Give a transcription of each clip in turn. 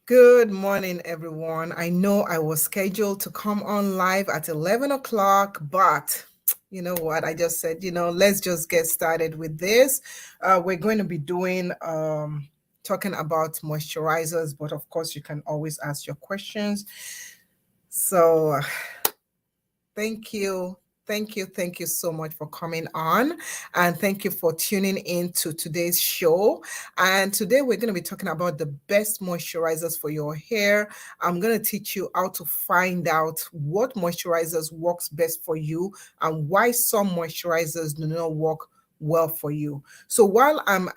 Good morning, everyone. I know I was scheduled to come on live at 11 o'clock, but you know what? I just said, let's just get started with this. We're going to be doing, talking about moisturizers, but of course, you can always ask your questions. So, thank you. Thank you so much for coming on. And thank you for tuning in to today's show. And today we're going to be talking about the best moisturizers for your hair. I'm going to teach you how to find out what moisturizers works best for you and why some moisturizers do not work well for you. So while I'm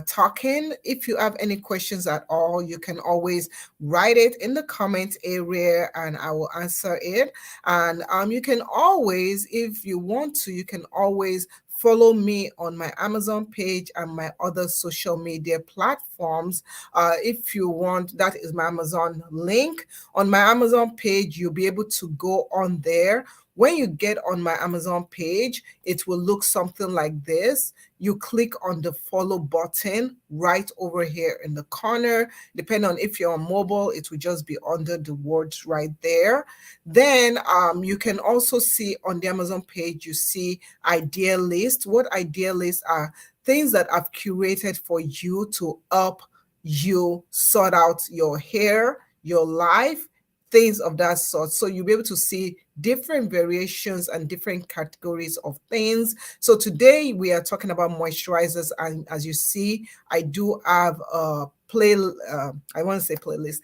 talking, if you have any questions at all, you can always write it in the comment area and I will answer it. And you can always, if you want to, you can always follow me on my Amazon page and my other social media platforms. If you want, that is my Amazon link. On my Amazon page, you'll be able to go on there. When you get on my Amazon page, it will look something like this. You click on the follow button right over here in the corner. Depending on if you're on mobile, it will just be under the words right there. Then you can also see on the Amazon page, you see idea list. What idea lists are things that I've curated for you to help you sort out your hair, your life, things of that sort. So you'll be able to see different variations and different categories of things. So today we are talking about moisturizers, and as you see, I do have a I want to say playlist.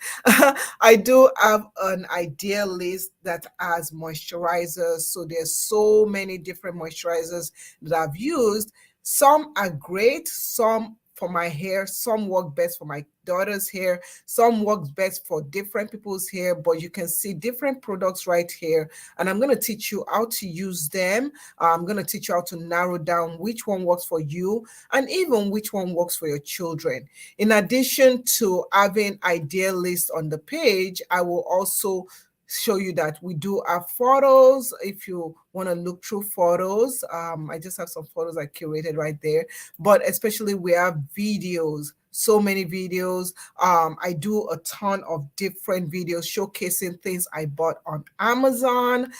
I do have an idea list that has moisturizers. So there's so many different moisturizers that I've used. Some are great, some for my hair, some work best for my daughter's hair, some works best for different people's hair, but you can see different products right here. And I'm going to teach you how to use them. I'm going to teach you how to narrow down which one works for you and even which one works for your children. In addition to having idea lists on the page, I will also show you that we do have photos if you want to look through photos. I just have some photos I curated right there, but especially we have videos, so many videos. I do a ton of different videos showcasing things I bought on Amazon,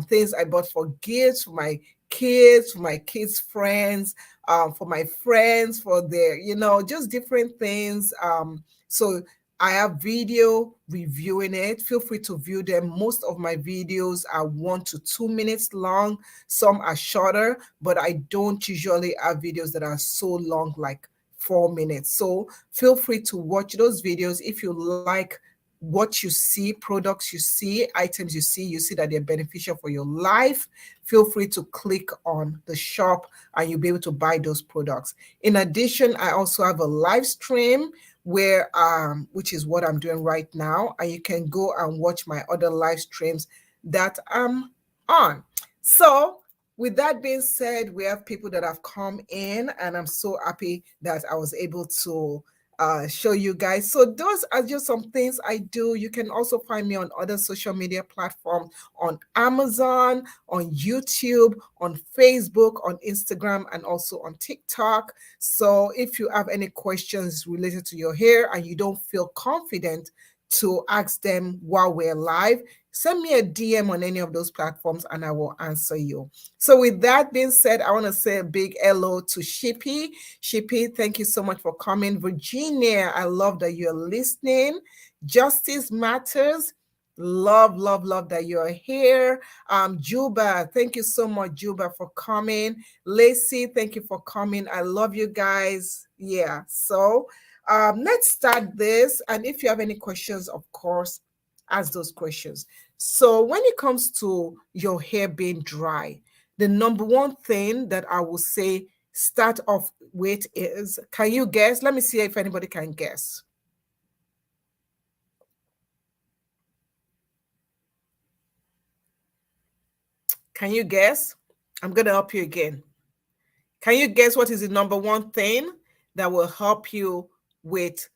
things I bought for gifts for my kids, for my kids' friends, for my friends, for their, just different things. So I have video reviewing it. Feel free to view them. Most of my videos are 1 to 2 minutes long. Some are shorter, but I don't usually have videos that are so long, like 4 minutes. So feel free to watch those videos if you like what you see, products you see, items you see that they're beneficial for your life. Feel free to click on the shop and you'll be able to buy those products. In addition, I also have a live stream where which is what I'm doing right now, and you can go and watch my other live streams that I'm on. So with that being said, we have people that have come in, and I'm so happy that I was able to show you guys. So those are just some things I do. You can also find me on other social media platforms, on Amazon, on YouTube, on Facebook, on Instagram, and also on TikTok. So if you have any questions related to your hair and you don't feel confident to ask them while we're live, send me a DM on any of those platforms and I will answer you. So with that being said, I want to say a big hello to Shippy. Shippy, thank you so much for coming. Virginia, I love that you're listening. Justice Matters. Love that you're here. Juba, thank you so much, Juba, for coming. Lacey, thank you for coming. I love you guys. Yeah, so let's start this. And if you have any questions, of course, ask those questions. So when it comes to your hair being dry, the number one thing that I will say start off with is, can you guess? Let me see if anybody can guess. Can you guess? I'm going to help you again. Can you guess what is the number one thing that will help you with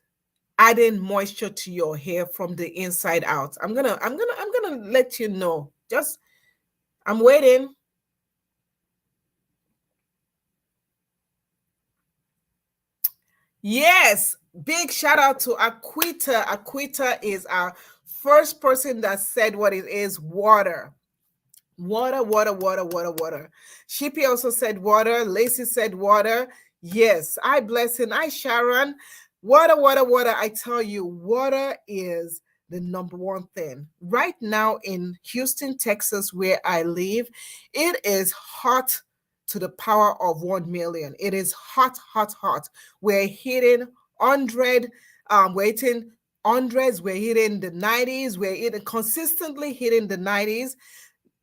adding moisture to your hair from the inside out? I'm gonna let you know. Just I'm waiting. Yes, big shout out to Aquita. Aquita is our first person that said what it is, water. Water, water, water, water, water. Shippy also said water. Lacey said water. Yes, I blessing. I Sharon. Water, water, water. I tell you, water is the number one thing. Right now in Houston, Texas, where I live, it is hot to the power of 1 million. It is hot, hot, hot. We're hitting 100, we're hitting hundreds, we're hitting the 90s, we're hitting, consistently hitting the 90s.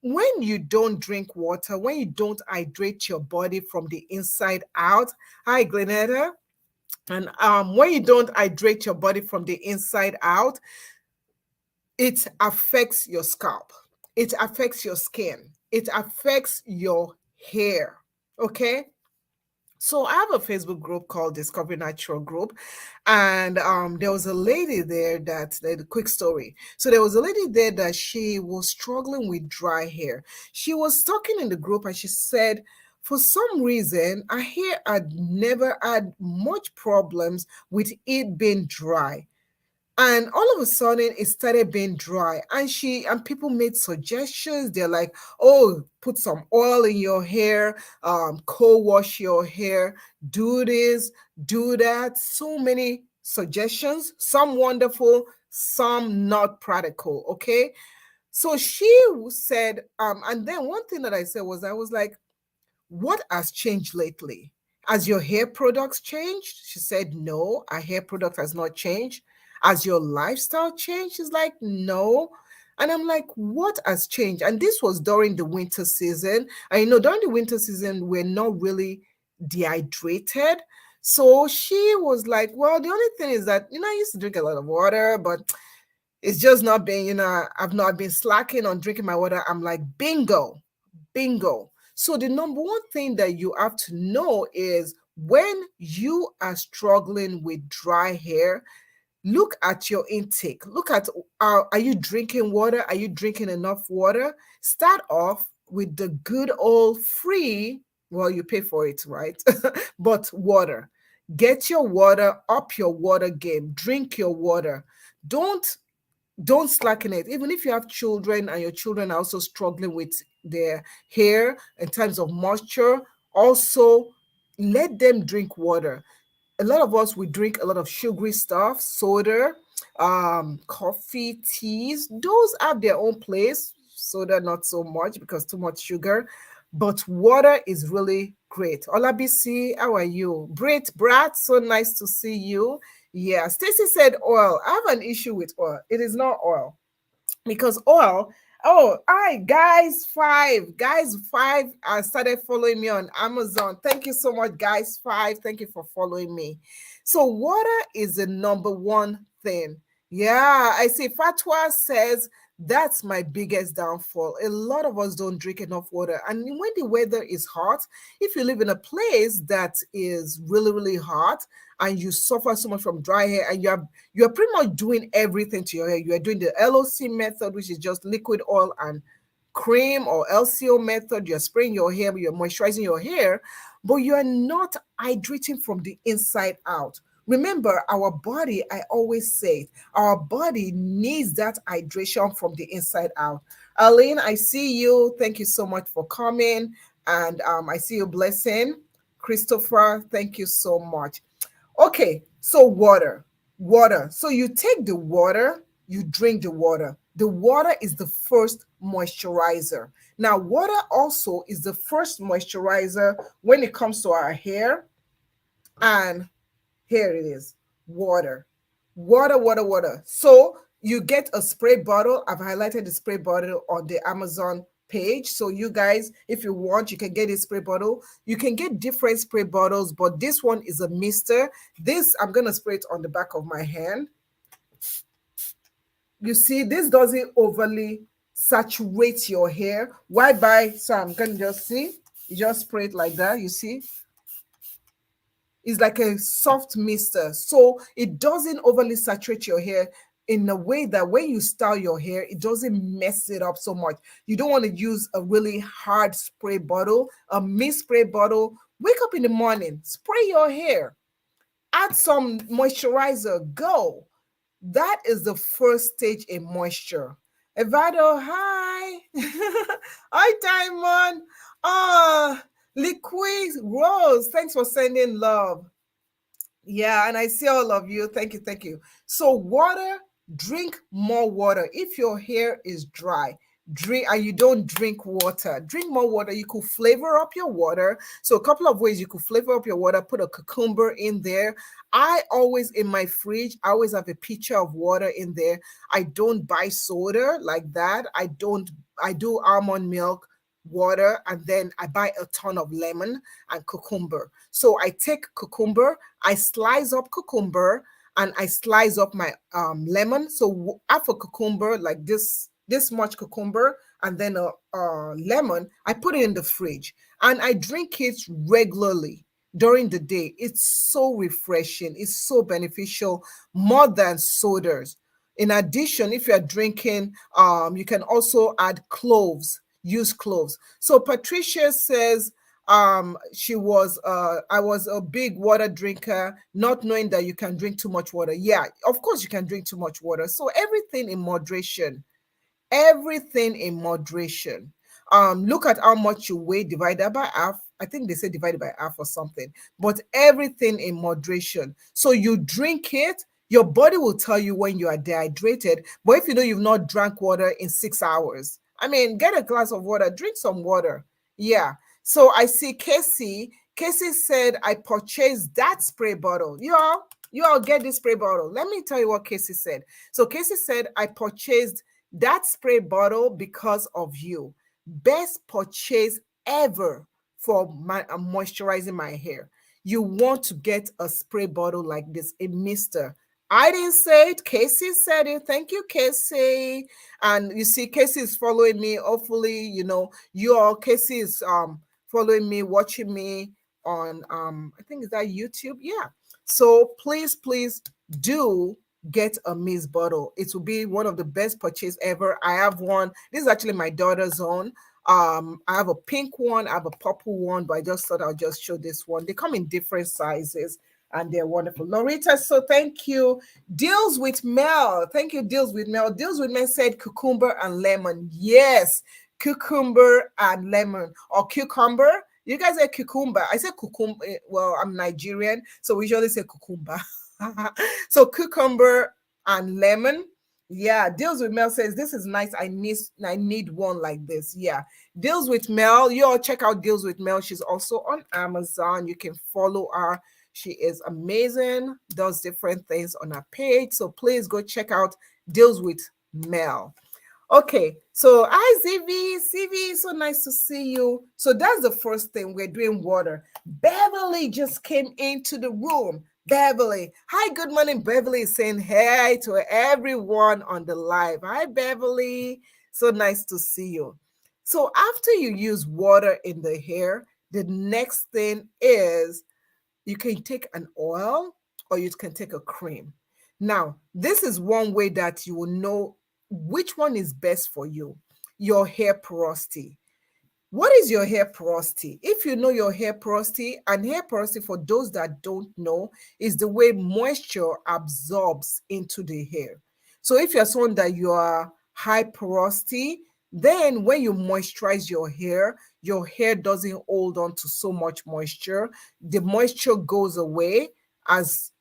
When you don't drink water, when you don't hydrate your body from the inside out, hi Glenetta, and when you don't hydrate your body from the inside out, it affects your scalp, it affects your skin, it affects your hair. Okay, so I have a Facebook group called Discovery Natural Group, and there was a lady there that, the quick story. So there was a lady there that she was struggling with dry hair. She was talking in the group, and she said, for some reason, her hair had never had much problems with it being dry, and all of a sudden it started being dry, and she and people made suggestions. They're like, oh, put some oil in your hair, co-wash your hair, do this, do that. So many suggestions, some wonderful, some not practical. Okay, so she said, and then one thing that I said was, I was like, what has changed lately? Has your hair products changed? She said, no, our hair product has not changed. Has your lifestyle changed? She's like, no. And I'm like, what has changed? And this was during the winter season. And during the winter season, we're not really dehydrated. So she was like, well, the only thing is that, I used to drink a lot of water, but it's just not been, I've not been slacking on drinking my water. I'm like, bingo, bingo. So the number one thing that you have to know is, when you are struggling with dry hair, look at your intake. Look at, are you drinking water? Are you drinking enough water? Start off with the good old free, well, you pay for it, right? But water. Get your water, up your water game. Drink your water. Don't don't slacken it. Even if you have children and your children are also struggling with their hair in terms of moisture, also let them drink water. A lot of us, we drink a lot of sugary stuff, soda, coffee, teas. Those have their own place. Soda not so much because too much sugar, but water is really great. Olabisi, how are you? Great, Brad, so nice to see you. Yeah, Stacy said oil. I have an issue with oil. It is not oil, because oil, oh, hi guys 5 started following me on Amazon. Thank you so much, guys 5. Thank you for following me. So water is the number one thing. Yeah, I see Fatwa says that's my biggest downfall. A lot of us don't drink enough water, and when the weather is hot, if you live in a place that is really really hot and you suffer so much from dry hair, and you're pretty much doing everything to your hair. You are doing the LOC method, which is just liquid oil and cream, or LCO method. You're spraying your hair, you're moisturizing your hair, but you're not hydrating from the inside out. Remember, our body, I always say, our body needs that hydration from the inside out. Aline, I see you. Thank you so much for coming. And I see you, Blessing. Christopher, thank you so much. Okay, so water, water. So you take the water, you drink the water. The water is the first moisturizer. Now, water also is the first moisturizer when it comes to our hair. And here it is, water, water, water, water. So you get a spray bottle. I've highlighted the spray bottle on the Amazon page. So you guys, if you want, you can get a spray bottle. You can get different spray bottles, but this one is a mister. This, I'm going to spray it on the back of my hand. You see, this doesn't overly saturate your hair. Why buy? So I'm going to just see, you just spray it like that. You see, it's like a soft mister, so it doesn't overly saturate your hair, in a way that when you style your hair, it doesn't mess it up so much. You don't want to use a really hard spray bottle, a mist spray bottle. Wake up in the morning, spray your hair. Add some moisturizer. Go. That is the first stage in moisture. Evado, hi. Hi, Diamond. Ah, Liquid Rose, thanks for sending love. Yeah, and I see all of you. Thank you, thank you. So, water, drink more water. If your hair is dry, drink and you don't drink water, drink more water. You could flavor up your water. So, a couple of ways you could flavor up your water, put a cucumber in there. I always in my fridge, I always have a pitcher of water in there. I don't buy soda like that. I do almond milk water, and then I buy a ton of lemon and cucumber. So I take cucumber, I slice up cucumber, and I slice up my lemon. So half a cucumber, like this much cucumber, and then a lemon. I put it in the fridge, and I drink it regularly during the day. It's so refreshing. It's so beneficial, more than sodas. In addition, if you're drinking, you can also add cloves. Use cloves. So Patricia says, I was a big water drinker, not knowing that you can drink too much water. Yeah, of course you can drink too much water. So everything in moderation. Everything in moderation. Look at how much you weigh divided by half. I think they say divided by half or something, but everything in moderation. So you drink it, your body will tell you when you are dehydrated. But if you know you've not drank water in 6 hours, I mean, get a glass of water, drink some water. Yeah. So I see Casey. Casey said, I purchased that spray bottle. You all get this spray bottle. Let me tell you what Casey said. So Casey said, I purchased that spray bottle because of you. Best purchase ever for my moisturizing my hair. You want to get a spray bottle like this, a mister. I didn't say it. Casey said it. Thank you, Casey. And you see, Casey is following me. Hopefully, you all, Casey is following me, watching me on I think is that YouTube. Yeah. So please do get a Miss bottle. It will be one of the best purchase ever. I have one. This is actually my daughter's own. I have a pink one, I have a purple one, but I just thought I'll just show this one. They come in different sizes and they're wonderful. Lorita, so thank you. Deals with Mel. Thank you, Deals with Mel. Deals with Mel said cucumber and lemon. Yes, cucumber and lemon, or cucumber. You guys say cucumber. I say cucumber. Well, I'm Nigerian, so we usually say cucumber. So cucumber and lemon. Yeah, Deals with Mel says this is nice. I need one like this. Yeah. Deals with Mel. You all check out Deals with Mel. She's also on Amazon. You can follow her. She is amazing, does different things on her page. So please go check out Deals with Mel. Okay, so hi ZV, CV, so nice to see you. So that's the first thing, we're doing water. Beverly just came into the room. Beverly, hi, good morning. Beverly is saying hey to everyone on the live. Hi, Beverly, so nice to see you. So after you use water in the hair, the next thing is you can take an oil or you can take a cream. Now, this is one way that you will know which one is best for you. Your hair porosity. What is your hair porosity? If you know your hair porosity, and hair porosity, for those that don't know, is the way moisture absorbs into the hair. So if you're someone that you are high porosity, then when you moisturize your hair doesn't hold on to so much moisture. The moisture goes away as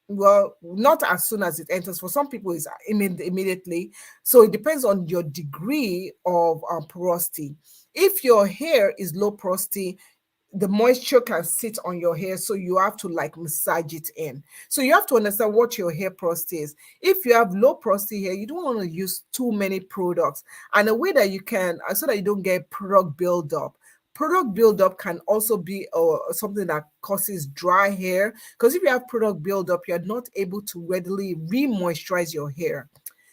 well, not as soon as it enters. For some people, it's immediately. So it depends on your degree of porosity. If your hair is low porosity, the moisture can sit on your hair, so you have to like massage it in. So you have to understand what your hair porosity is. If you have low porosity hair, you don't want to use too many products, and a way that you can, so that you don't get product buildup. Product buildup can also be something that causes dry hair, because if you have product buildup, you're not able to readily re-moisturize your hair.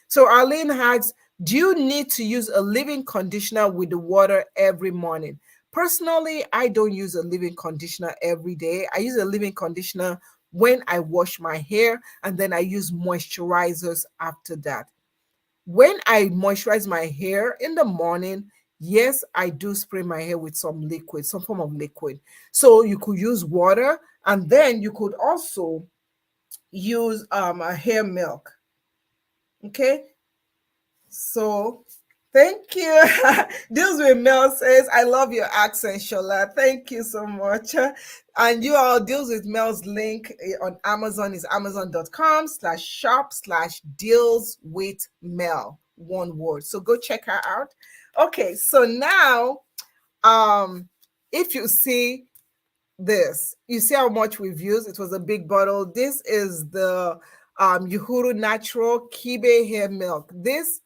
So Arlene asks, do you need to use a leave-in conditioner with the water every morning? Personally, I don't use a leave-in conditioner every day. I use a leave-in conditioner when I wash my hair, and then I use moisturizers after that. When I moisturize my hair in the morning, yes, I do spray my hair with some liquid, some form of liquid. So you could use water, and then you could also use a hair milk. Okay, so thank you. Deals with Mel says, I love your accent, Shola. Thank you so much. And you all, Deals with Mel's link on Amazon is amazon.com/shop/deals with Mel. One word. So go check her out. Okay, so now um if you see this, you see how much we've used. It was a big bottle. This is the Uhuru Natural Kibe Hair Milk. This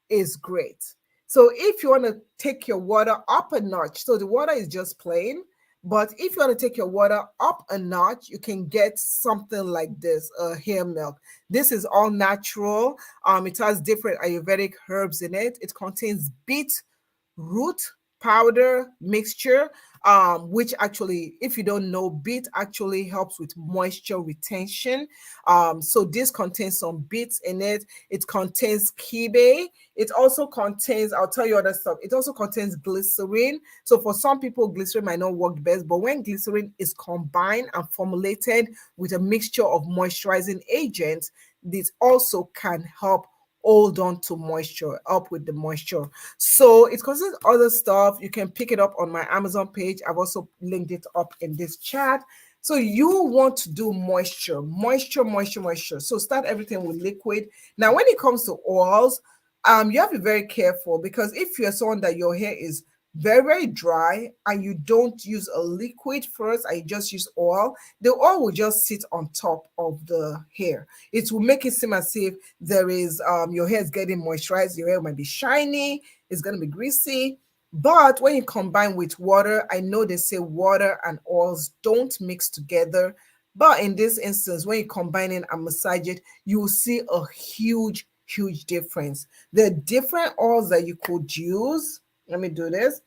is great. So if you want to take your water up a notch, so the water is just plain, but if you want to take your water up a notch, you can get something like this, a hair milk. This is all natural. It has different Ayurvedic herbs in it. It contains beet root powder mixture, which actually, if you don't know, beet actually helps with moisture retention. So this contains some beets in it. It contains kibe. It also contains, I'll tell you other stuff. It also contains glycerin. So for some people, glycerin might not work best, but when glycerin is combined and formulated with a mixture of moisturizing agents, this also can help hold on to moisture, up with the moisture. So it contains other stuff. You can pick it up on my Amazon page. I've also linked it up in this chat. So you want to do moisture, moisture, moisture, moisture. So start everything with liquid. Now, when it comes to oils, you have to be very careful, because if you're someone that your hair is very, very dry and you don't use a liquid first and you just use oil, the oil will just sit on top of the hair. It will make it seem as if there is your hair is getting moisturized. Your hair might be shiny, it's going to be greasy. But when you combine with water, I know they say water and oils don't mix together, but in this instance, when you combine it and massage it, you will see a huge difference. The different oils that you could use, let me do this.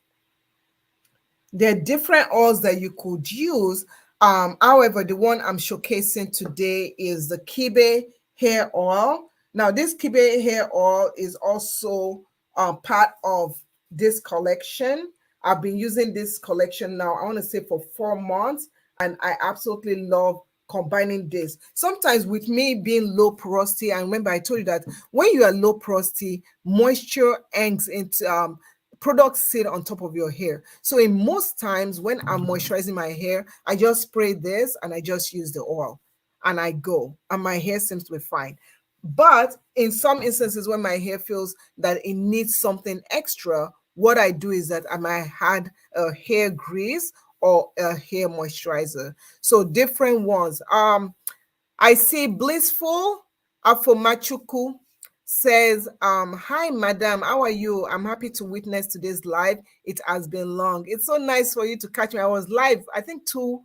There are different oils that you could use. However, the one I'm showcasing today is the Kibe Hair Oil. Now, this Kibe Hair Oil is also part of this collection. I've been using this collection now, I want to say for 4 months, and I absolutely love combining this. Sometimes with me being low porosity, and remember I told you that when you are low porosity, moisture hangs into products sit on top of your hair. So in most times when I'm moisturizing my hair, I just spray this and I just use the oil and I go, and my hair seems to be fine. But in some instances when my hair feels that it needs something extra, what I do is that I might add a hair grease or a hair moisturizer. So different ones. I see Blissful Afomachuku says, hi, madam, how are you? I'm happy to witness today's live. It has been long. It's so nice for you to catch me. I was live, I think, two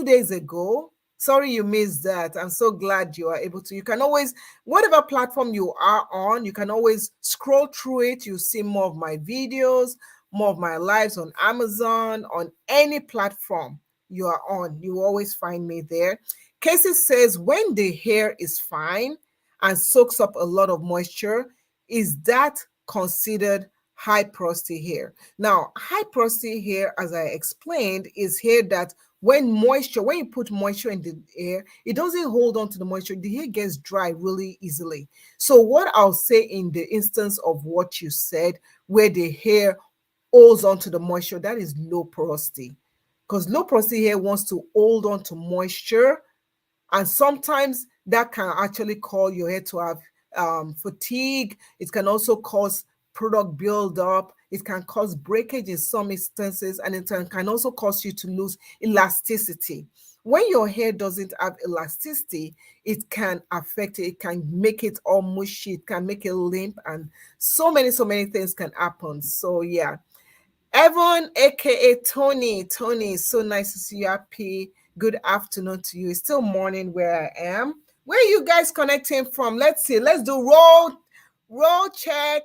days ago. Sorry you missed that. I'm so glad you are able to. You can always, whatever platform you are on, you can always scroll through it. You see more of my videos, more of my lives on Amazon, on any platform you are on. You always find me there. Casey says, when the hair is fine and soaks up a lot of moisture, is that considered high porosity hair? Now, high porosity hair, as I explained, is hair that when you put moisture in the hair, it doesn't hold on to the moisture. The hair gets dry really easily. So what I'll say in the instance of what you said, where the hair holds on to the moisture, that is low porosity. Because low porosity hair wants to hold on to moisture, and sometimes that can actually cause your hair to have fatigue. It can also cause product buildup. It can cause breakage in some instances, and it can also cause you to lose elasticity. When your hair doesn't have elasticity, it can affect it. It can make it all mushy. It can make it limp, and so many things can happen. So yeah, Evan, aka Tony. Tony, so nice to see you. Happy good afternoon to you. It's still morning where I am. Where are you guys connecting from? Let's see. Let's do roll check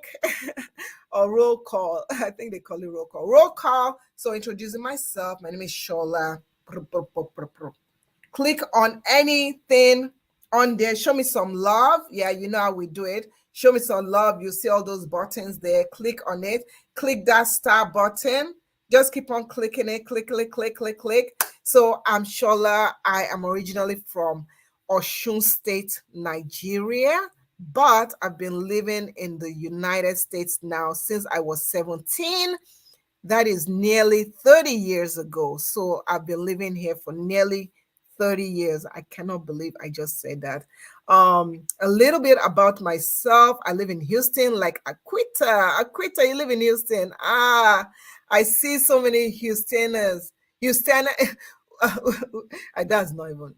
or roll call. I think they call it roll call. Roll call. So introducing myself. My name is Shola. Click on anything on there. Show me some love. Yeah, you know how we do it. Show me some love. You see all those buttons there. Click on it. Click that star button. Just keep on clicking it. Click. So I'm Shola. I am originally from Osun State, Nigeria, but I've been living in the United States now since I was 17. That is nearly 30 years ago. So I've been living here for nearly 30 years. I cannot believe I just said that. A little bit about myself. I live in Houston, like Aquita. Aquita, you live in Houston. Ah, I see so many Houstoners. Houston, that's not even,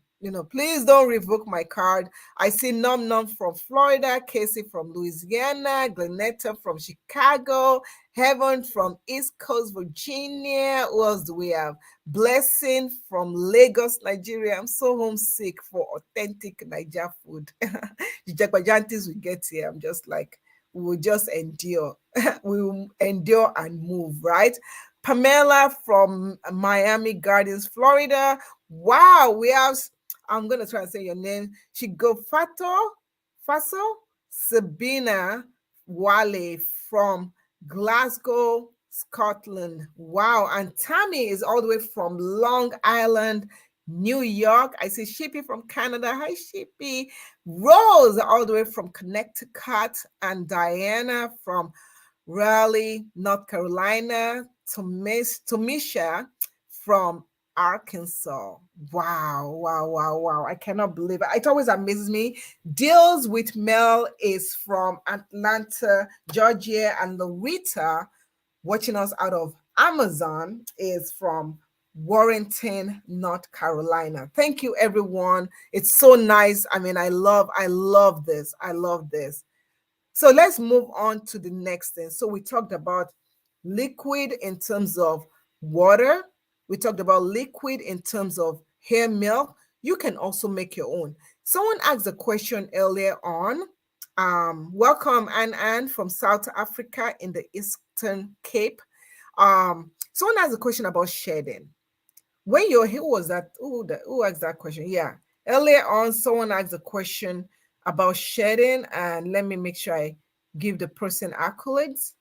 please don't revoke my card. I see Num Num from Florida, Casey from Louisiana, Glenetta from Chicago, Heaven from East Coast, Virginia. Who else do we have? Blessing from Lagos, Nigeria. I'm so homesick for authentic Niger food. The Jagbajantis we get here, I'm just like, we will just endure. We will endure and move, right? Pamela from Miami Gardens, Florida. Wow, we have, I'm going to try and say your name. Faso, Sabina Wale from Glasgow, Scotland. Wow. And Tammy is all the way from Long Island, New York. I see Shippy from Canada. Hi, Shippy. Rose, all the way from Connecticut. And Diana from Raleigh, North Carolina. Tomisha from Arkansas. Wow, wow, wow, wow. I cannot believe it. It always amazes me. Deals with Mel is from Atlanta, Georgia, and Loretta, watching us out of Amazon, is from Warrenton, North Carolina. Thank you, everyone. It's so nice. I mean, I love this. I love this. So let's move on to the next thing. So we talked about liquid in terms of water. We talked about liquid in terms of hair milk. You can also make your own. Someone asked a question earlier on. Welcome, Anne from South Africa in the Eastern Cape. Someone asked a question about shedding. When your hair was that, who asked that question? Yeah. Earlier on, someone asked a question about shedding, and let me make sure I give the person accolades.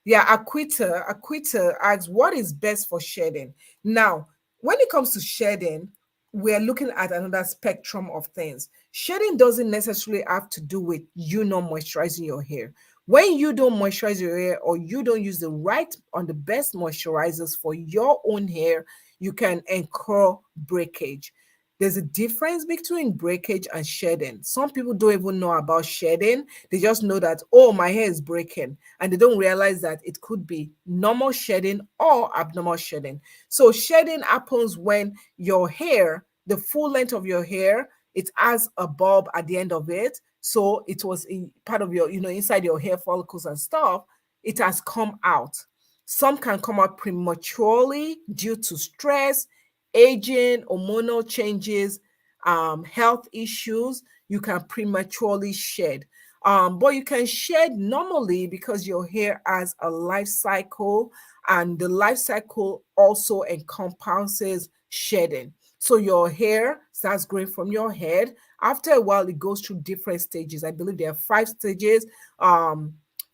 Yeah, Aquita asks, what is best for shedding? Now, when it comes to shedding, we're looking at another spectrum of things. Shedding doesn't necessarily have to do with you not moisturizing your hair. When you don't moisturize your hair, or you don't use the right or the best moisturizers for your own hair, you can incur breakage. There's a difference between breakage and shedding. Some people don't even know about shedding. They just know that, oh, my hair is breaking. And they don't realize that it could be normal shedding or abnormal shedding. So shedding happens when your hair, the full length of your hair, it has a bulb at the end of it. So it was part of your, inside your hair follicles and stuff. It has come out. Some can come out prematurely due to stress, aging, hormonal changes, health issues. You can prematurely shed. But you can shed normally because your hair has a life cycle, and the life cycle also encompasses shedding. So your hair starts growing from your head. After a while, it goes through different stages. I believe there are 5 stages. Anagen,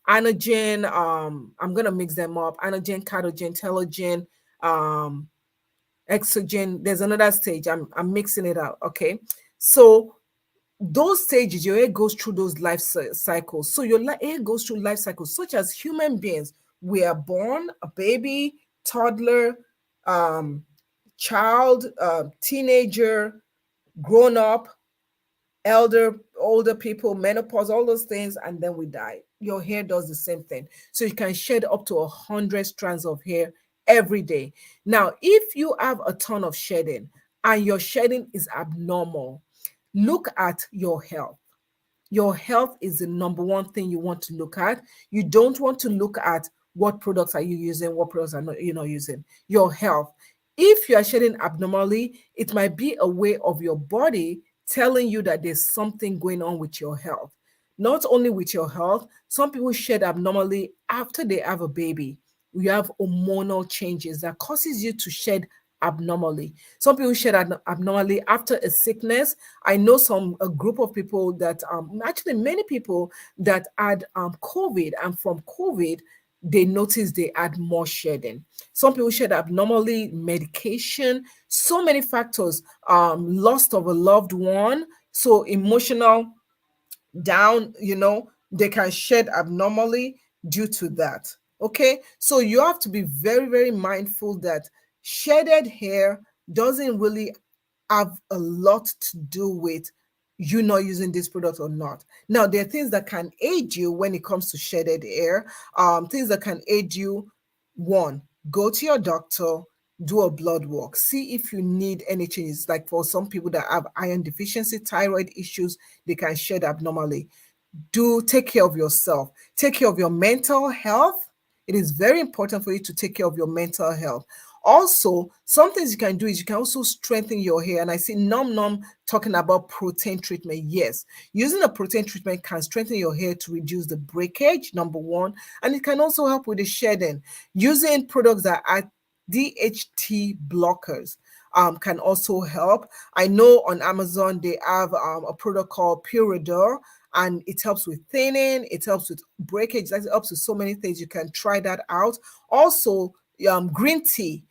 I'm going to mix them up. Anagen, catagen, telogen, exogen. There's another stage. I'm mixing it up. Okay. So those stages, your hair goes through those life cycles. So your hair goes through life cycles, such as human beings. We are born, a baby, toddler, child, teenager, grown up, older people, menopause, all those things, and then we die. Your hair does the same thing. So you can shed up to 100 strands of hair every day. Now, if you have a ton of shedding and your shedding is abnormal, look at your health. Your health is the number one thing you want to look at. You don't want to look at what products are you using, what products are you're not using. Your health. If you are shedding abnormally, it might be a way of your body telling you that there's something going on with your health. Not only with your health, some people shed abnormally after they have a baby. You have hormonal changes that causes you to shed abnormally. Some people shed abnormally after a sickness. I know a group of people that actually many people that had COVID, and from COVID they notice they add more shedding. Some people shed abnormally, medication, so many factors, loss of a loved one, so emotional down, they can shed abnormally due to that. Okay, so you have to be very, very mindful that shedded hair doesn't really have a lot to do with you not using this product or not. Now, there are things that can aid you when it comes to shedded hair. Things that can aid you: one, go to your doctor, do a blood work, see if you need any changes. Like for some people that have iron deficiency, thyroid issues, they can shed abnormally. Do take care of yourself, take care of your mental health. It is very important for you to take care of your mental health. Also, some things you can do is you can also strengthen your hair. And I see Nom Nom talking about protein treatment. Yes, using a protein treatment can strengthen your hair to reduce the breakage, number one, and it can also help with the shedding. Using products that are DHT blockers can also help. I know on Amazon they have a product called Puridor, and it helps with thinning, it helps with breakage, it helps with so many things. You can try that out. Also, green tea,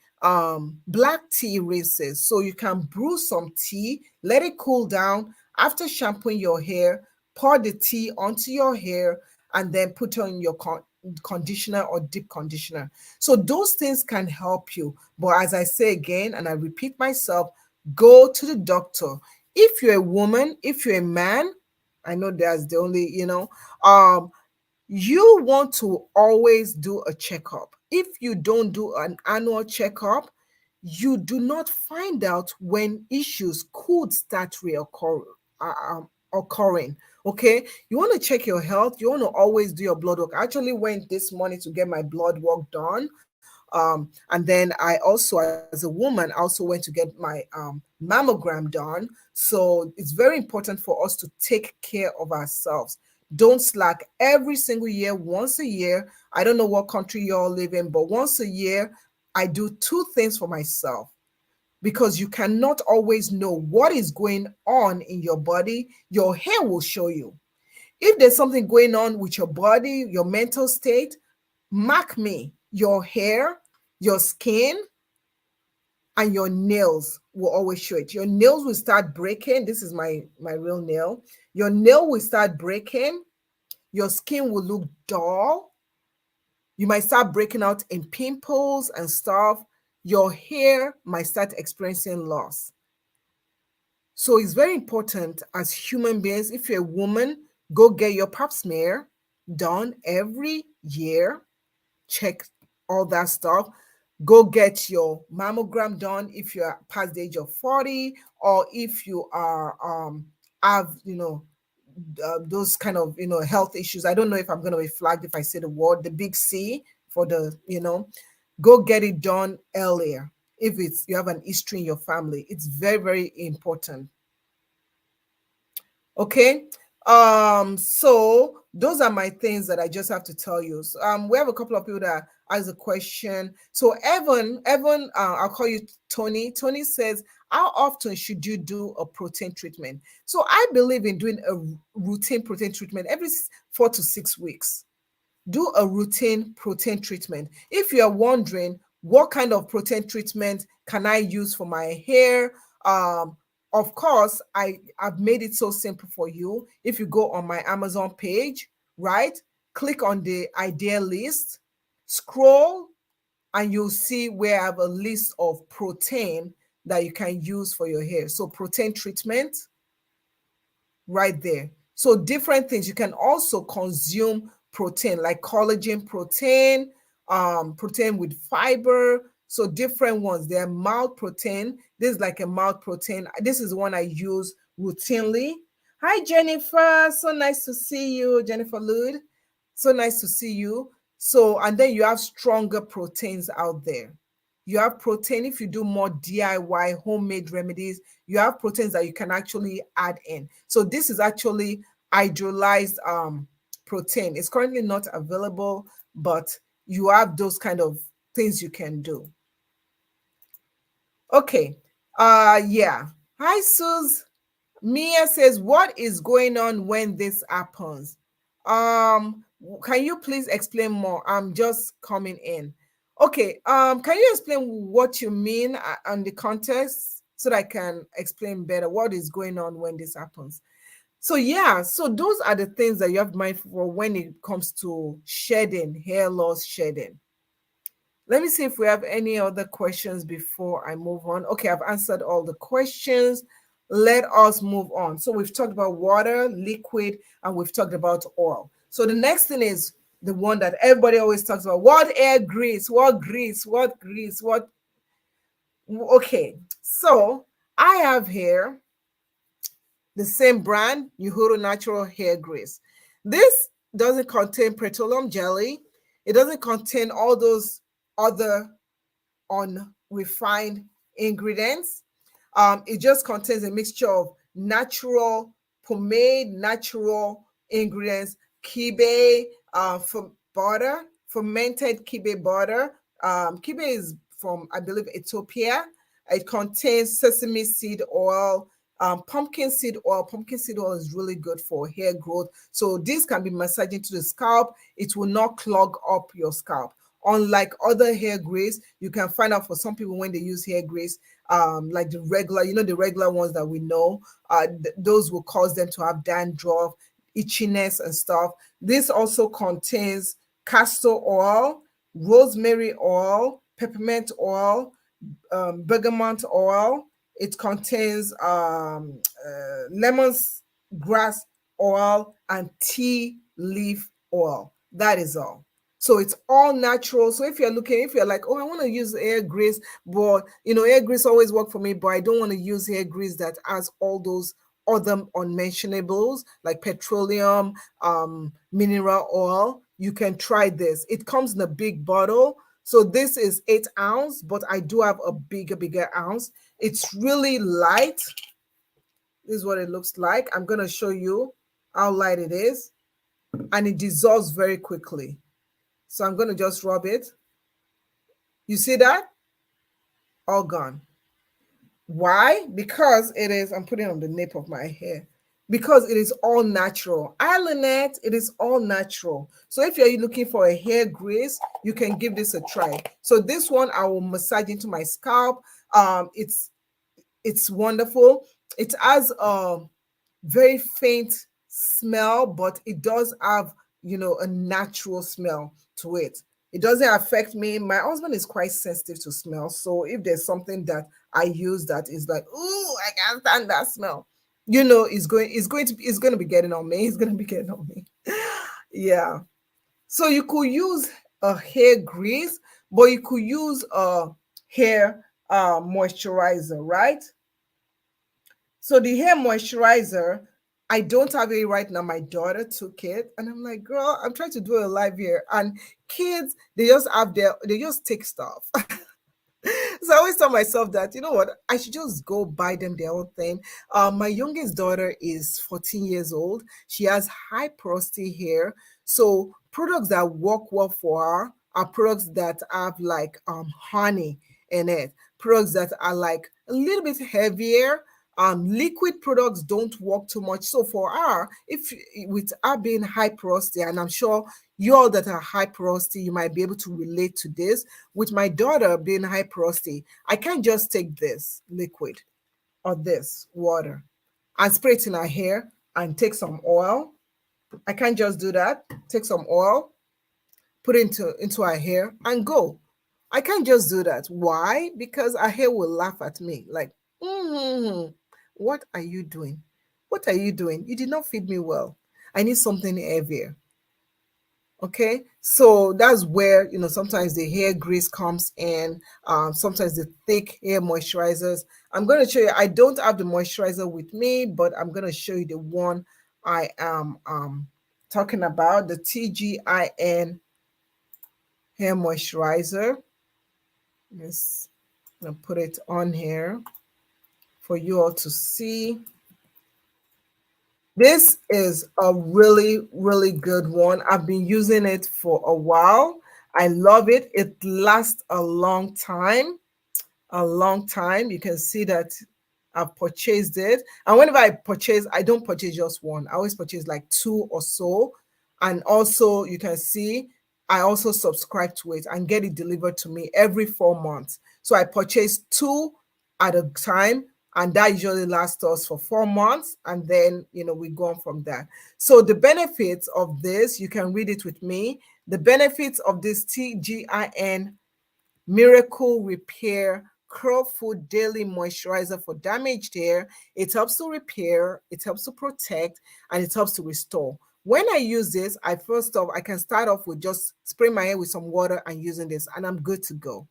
black tea rinses. So you can brew some tea, let it cool down. After shampooing your hair, pour the tea onto your hair, and then put on your conditioner or deep conditioner. So those things can help you. But as I say again, and I repeat myself, go to the doctor. If you're a woman, if you're a man, I know that's the only, you want to always do a checkup. If you don't do an annual checkup, you do not find out when issues could start occurring. Okay, you want to check your health. You want to always do your blood work. I actually went this morning to get my blood work done. And then I also, as a woman, also went to get my mammogram done. So it's very important for us to take care of ourselves. Don't slack. Every single year, once a year, I don't know what country you all live in, but once a year, I do two things for myself, because you cannot always know what is going on in your body. Your hair will show you. If there's something going on with your body, your mental state, mark me, your hair, your skin, and your nails will always show it. Your nails will start breaking. This is my real nail. Your nail will start breaking. Your skin will look dull. You might start breaking out in pimples and stuff. Your hair might start experiencing loss. So it's very important as human beings. If you're a woman, go get your pap smear done every year. Check all that stuff. Go get your mammogram done if you're past the age of 40, or if you are have those kind of health issues. I don't know if I'm going to be flagged if I say the word, the big C for the go get it done earlier. If it's you have an history in your family, it's very, very important. Okay. So those are my things that I just have to tell you. So, we have a couple of people that ask a question. So Evan, I'll call you Tony. Tony says, how often should you do a protein treatment? So I believe in doing a routine protein treatment every 4 to 6 weeks. Do a routine protein treatment. If you're wondering what kind of protein treatment can I use for my hair, of course, I've made it so simple for you. If you go on my Amazon page, right, click on the idea list, scroll, and you'll see where I have a list of protein that you can use for your hair. So protein treatment right there. So different things. You can also consume protein like collagen protein, protein with fiber. So different ones. They're mild protein. This is like a mild protein. This is the one I use routinely. Hi, Jennifer. So nice to see you, Jennifer Lud. So nice to see you. So, and then you have stronger proteins out there. You have protein if you do more DIY homemade remedies. You have proteins that you can actually add in. So this is actually hydrolyzed protein. It's currently not available, but you have those kind of things you can do. Okay. Yeah. Hi, Suze. Mia says, what is going on when this happens? Can you please explain more? I'm just coming in. Okay, can you explain what you mean on the context so that I can explain better what is going on when this happens? So yeah, so those are the things that you have to mind for when it comes to shedding, hair loss shedding. Let me see if we have any other questions before I move on. Okay, I've answered all the questions. Let us move on. So we've talked about water, liquid, and we've talked about oil. So the next thing is the one that everybody always talks about. What hair grease? What grease? What grease? What? Okay, so I have here the same brand, Uhuru Natural Hair Grease. This doesn't contain petroleum jelly. It doesn't contain all those other unrefined ingredients. It just contains a mixture of natural pomade, natural ingredients, kibe, for butter, fermented kibe butter. Kibe is from, I believe, Ethiopia. It contains sesame seed oil, pumpkin seed oil. Pumpkin seed oil is really good for hair growth. So this can be massaged into the scalp. It will not clog up your scalp. Unlike other hair grease, you can find out for some people when they use hair grease, like the regular, the regular ones that we know, those will cause them to have dandruff, itchiness, and stuff. This also contains castor oil, rosemary oil, peppermint oil, bergamot oil. It contains lemon grass oil and tea leaf oil. That is all. So it's all natural. So if you're like, oh, I want to use hair grease, but hair grease always work for me, but I don't want to use hair grease that has all those other unmentionables like petroleum, mineral oil, you can try this. It comes in a big bottle. So this is 8 ounce, but I do have a bigger ounce. It's really light. This is what it looks like. I'm going to show you how light it is, and it dissolves very quickly. So I'm going to just rub it. You see that? All gone. Why? Because it is, I'm putting it on the nape of my hair, because it is all natural. Islandette, it is all natural. So if you're looking for a hair grease, you can give this a try. So this one I will massage into my scalp. It's wonderful. It has a very faint smell, but it does have, a natural smell to it. It doesn't affect me. My husband is quite sensitive to smell. So if there's something that I use that is like, ooh, I can't stand that smell, it's going to be getting on me. It's going to be getting on me. Yeah. So you could use a hair grease, but you could use a hair moisturizer, right? So the hair moisturizer, I don't have it right now. My daughter took it, and I'm like, girl, I'm trying to do a live here. And kids, they just take stuff. So I always tell myself that, you know what, I should just go buy them their own thing. My youngest daughter is 14 years old. She has high porosity hair. So products that work well for her are products that have like honey in it, products that are like a little bit heavier. Liquid products don't work too much. So for her, if with her being high porosity, and I'm sure you all that are high porosity, you might be able to relate to this. With my daughter being high porosity, I can't just take this liquid or this water and spray it in her hair and take some oil. I can't just do that. Take some oil, put it into her hair and go. I can't just do that. Why? Because her hair will laugh at me like, what are you doing? What are you doing? You did not feed me well. I need something heavier. Okay, so that's where sometimes the hair grease comes in, sometimes the thick hair moisturizers. I'm going to show you, I don't have the moisturizer with me, but I'm going to show you the one I am talking about, the Tgin hair moisturizer. Yes, I'm going to put it on here for you all to see. This is a really good one. I've been using it for a while. I love it. It lasts a long time. A long time. You can see that I've purchased it. And whenever I purchase, I don't purchase just one. I always purchase like two or so. And also you can see I also subscribe to it and get it delivered to me every 4 months. So I purchase two at a time, and that usually lasts us for 4 months, and then we go on from that. So the benefits of this, you can read it with me. The benefits of this Tgin Miracle Repair Curl Food Daily Moisturizer for damaged hair. It helps to repair, it helps to protect, and it helps to restore. When I use this, I can start off with just spraying my hair with some water and using this, and I'm good to go.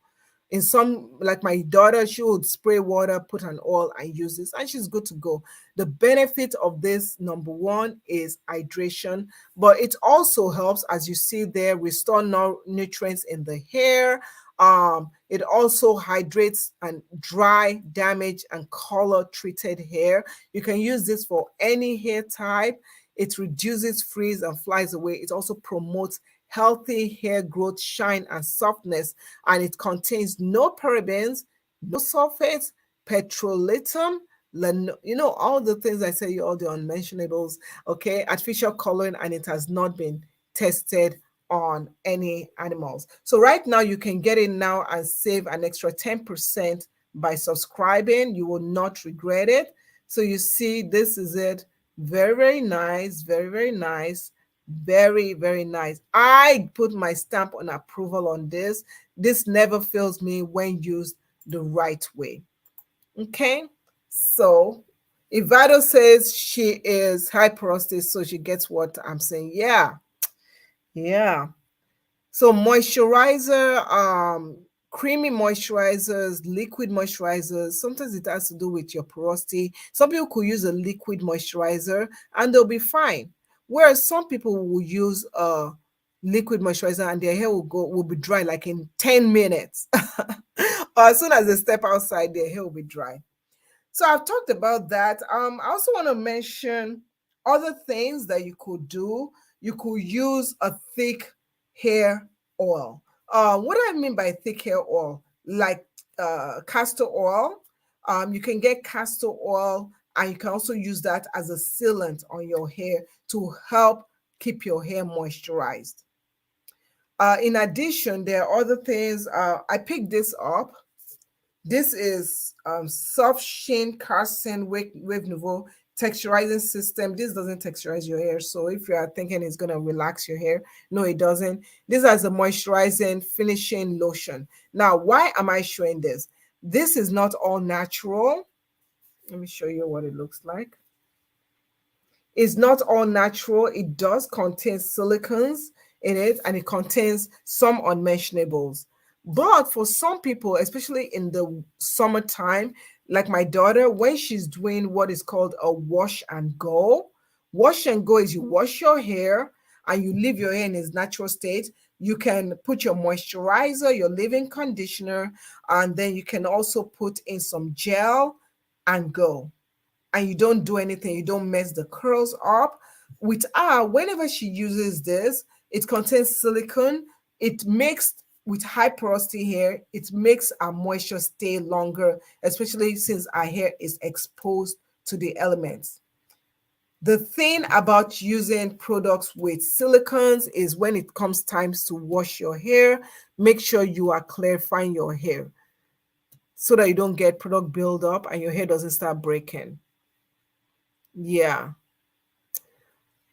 In some, like my daughter, she would spray water, put an oil, and use this, and she's good to go. The benefit of this, number one, is hydration, but it also helps, as you see there, restore nutrients in the hair. It also hydrates and dry, damaged, and color treated hair. You can use this for any hair type. It reduces frizz and flies away. It also promotes healthy hair growth, shine, and softness. And it contains no parabens, no sulfates, petrolatum, all the things I say, all the unmentionables, okay, artificial coloring, and it has not been tested on any animals. So right now you can get it now and save an extra 10% by subscribing. You will not regret it. So you see, this is it. Very, very nice. Very, very nice. Very, very nice. I put my stamp on approval on this. This never fails me when used the right way. Okay. So Ivado says she is high porosity, so she gets what I'm saying. Yeah. Yeah. So moisturizer, creamy moisturizers, liquid moisturizers, sometimes it has to do with your porosity. Some people could use a liquid moisturizer and they'll be fine. Whereas some people will use a liquid moisturizer and their hair will be dry like in 10 minutes. Or as soon as they step outside, their hair will be dry. So I've talked about that. I also want to mention other things that you could do. You could use a thick hair oil. What do I mean by thick hair oil? Like castor oil. You can get castor oil, and you can also use that as a sealant on your hair to help keep your hair moisturized. In addition, there are other things. I picked this up. This is Soft Sheen Carson Wave Nouveau texturizing system. This doesn't texturize your hair. So if you are thinking it's going to relax your hair, no, it doesn't. This has a moisturizing finishing lotion. Now, why am I showing this? This is not all natural. Let me show you what it looks like. It's not all natural. It does contain silicones in it, and it contains some unmentionables. But for some people, especially in the summertime, like my daughter, when she's doing what is called a wash and go is you wash your hair and you leave your hair in its natural state. You can put your moisturizer, your leave-in conditioner, and then you can also put in some gel and go. And you don't do anything, you don't mess the curls up. With her, whenever she uses this, it contains silicone. It makes, with high porosity hair, it makes our moisture stay longer, especially since our hair is exposed to the elements. The thing about using products with silicones is when it comes times to wash your hair, make sure you are clarifying your hair so that you don't get product buildup and your hair doesn't start breaking. Yeah.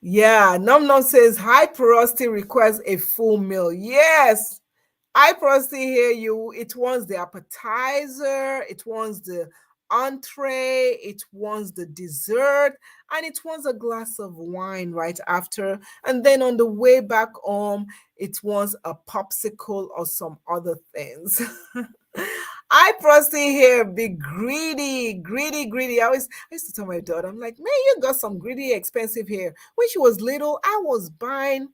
Yeah. Num Num says high porosity requires a full meal. Yes. High porosity here, it wants the appetizer, it wants the entree, it wants the dessert, and it wants a glass of wine right after. And then on the way back home, it wants a popsicle or some other things. I porosity here be greedy, greedy, greedy. I used to tell my daughter, I'm like, man, you got some greedy, expensive hair. When she was little, I was buying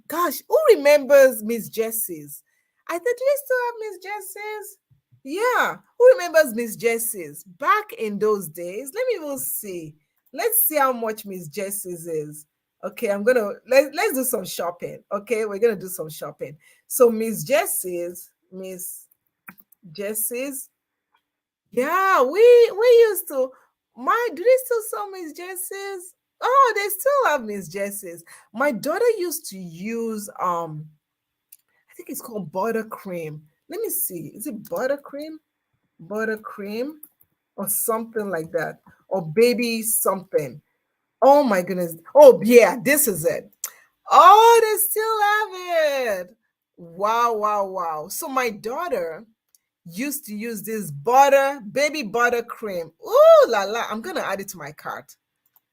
gosh, who remembers Miss Jessie's? I think, do they still have Miss Jessie's? Yeah, who remembers Miss Jessie's back in those days? Let me even see. Let's see how much Miss Jessie's is. Okay, let's do some shopping. Okay, we're gonna do some shopping. So Miss Jessie's. Yeah, we used to. My, do they still sell Miss Jessie's? Oh, they still have Miss Jessie's. My daughter used to use I think it's called buttercream. Let me see. Is it buttercream? Buttercream or something like that. Or baby something. Oh my goodness. Oh yeah, this is it. Oh, they still have it. Wow, wow, wow. So my daughter used to use this baby butter cream. Ooh la la. I'm gonna add it to my cart.